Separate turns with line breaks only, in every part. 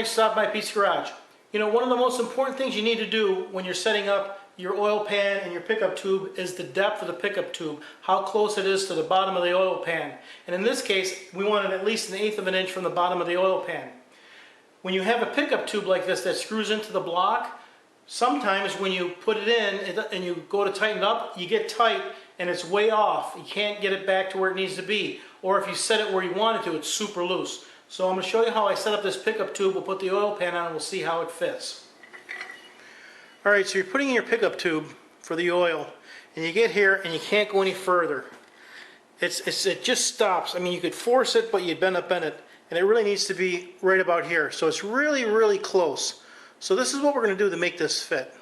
thanks for stopping by Pete's Garage. You know, one of the most important things you need to do when you're setting up your oil pan and your pickup tube is the depth of the pickup tube, how close it is to the bottom of the oil pan. And in this case, we wanted at least 1/8 of an inch from the bottom of the oil pan. When you have a pickup tube like this that screws into the block, sometimes when you put it in and you go to tighten it up, you get tight and it's way off. You can't get it back to where it needs to be. Or if you set it where you want it to, it's super loose. So I'm going to show you how I set up this pickup tube. We'll put the oil pan on and we'll see how it fits. Alright, so you're putting in your pickup tube for the oil and you get here and you can't go any further. It just stops. I mean, you could force it, but you'd bend it, and it really needs to be right about here. So it's really, really close. So this is what we're going to do to make this fit.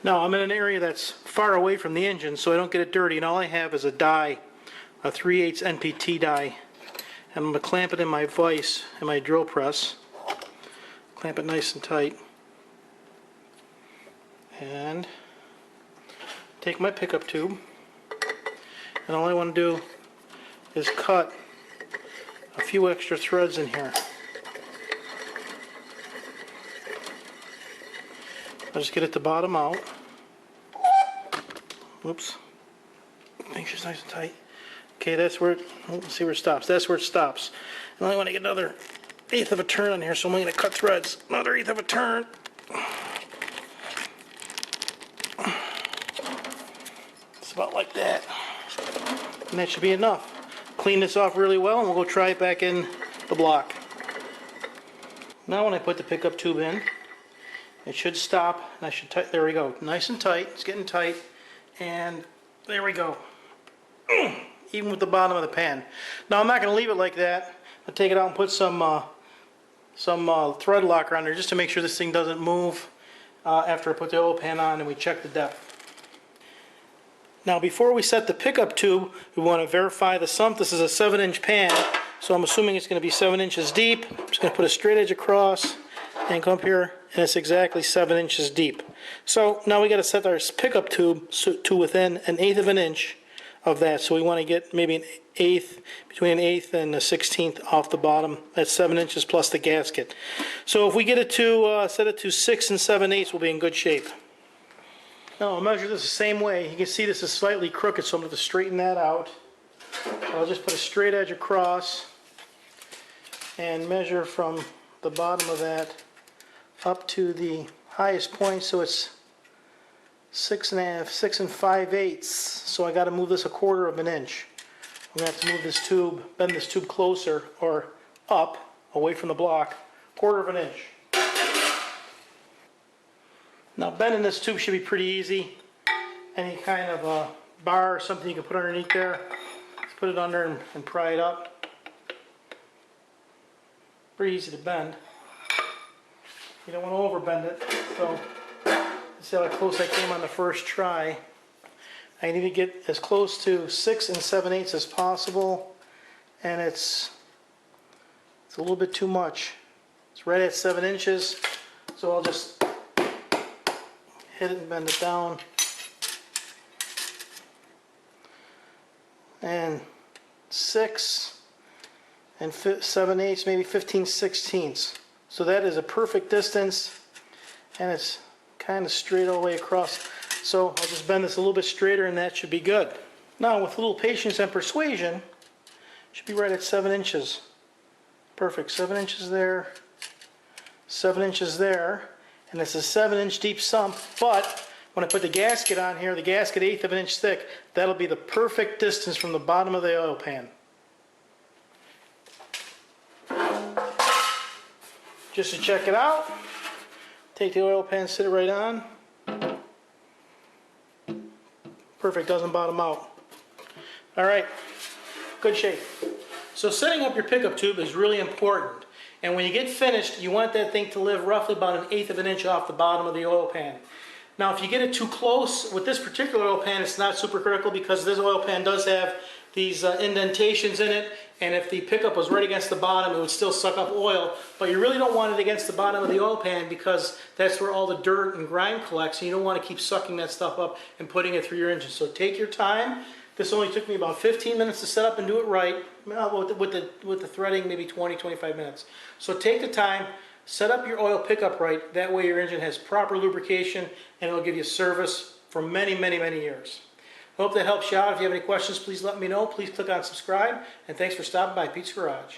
Now I'm in an area that's far away from the engine so I don't get it dirty, and all I have is a die, a 3/8 NPT die. And I'm going to clamp it in my vise in my drill press. Clamp it nice and tight. And take my pickup tube. And all I want to do is cut a few extra threads in here. I'll just get it to bottom out. Oops. Make sure it's nice and tight. Okay, that's where it, let's see where it stops. That's where it stops. And I want to get another 1/8 of a turn on here, so I'm going to cut threads. Another 1/8 of a turn. It's about like that. And that should be enough. Clean this off really well and we'll go try it back in the block. Now when I put the pickup tube in, it should stop, and I should tight. There we go. Nice and tight. It's getting tight. And there we go. Even with the bottom of the pan. Now I'm not going to leave it like that. I'll take it out and put some thread locker on there just to make sure this thing doesn't move after I put the oil pan on and we check the depth. Now before we set the pickup tube, we want to verify the sump. This is a 7-inch pan, so I'm assuming it's going to be 7 inches deep. I'm just going to put a straight edge across and come up here, and it's exactly 7 inches deep. So now we got to set our pickup tube to within 1/8 of an inch of that. So we want to get maybe an 1/8, between an 1/8 and a 1/16 off the bottom. That's 7 inches plus the gasket. So if we get it to set it to 6 7/8, we'll be in good shape. Now I'll measure this the same way. You can see this is slightly crooked, so I'm going to straighten that out. I'll just put a straight edge across and measure from the bottom of that up to the highest point, so it's 6 5/8. So I got to move this 1/4 of an inch. I'm going to have to move this tube, bend this tube closer or up, away from the block, 1/4 of an inch. Now bending this tube should be pretty easy. Any kind of a bar or something you can put underneath there. Just put it under and pry it up. Pretty easy to bend. You don't want to overbend it. So see how close I came on the first try. I need to get as close to 6 7/8 as possible, and it's a little bit too much. It's right at 7 inches, so I'll just hit it and bend it down. And 6 7/8, maybe 15/16. So that is a perfect distance, and it's kind of straight all the way across. So I'll just bend this a little bit straighter and that should be good. Now with a little patience and persuasion, it should be right at 7 inches. Perfect. 7 inches there, 7 inches there, and it's a 7-inch deep sump, but when I put the gasket on here, the gasket 1/8 of an inch thick, that'll be the perfect distance from the bottom of the oil pan. Just to check it out, take the oil pan, sit it right on. Perfect, doesn't bottom out. Alright, good shape. So setting up your pickup tube is really important. And when you get finished, you want that thing to live roughly about 1/8 of an inch off the bottom of the oil pan. Now if you get it too close, with this particular oil pan it's not super critical because this oil pan does have these indentations in it, and if the pickup was right against the bottom it would still suck up oil, but you really don't want it against the bottom of the oil pan because that's where all the dirt and grime collects, and you don't want to keep sucking that stuff up and putting it through your engine. So take your time. This only took me about 15 minutes to set up and do it right. With the threading, maybe 20-25 minutes. So take the time, Set up your oil pickup right, that way your engine has proper lubrication and it'll give you service for many, many, many years. I hope that helps you out. If you have any questions, please let me know. Please click on subscribe, and thanks for stopping by Pete's Garage.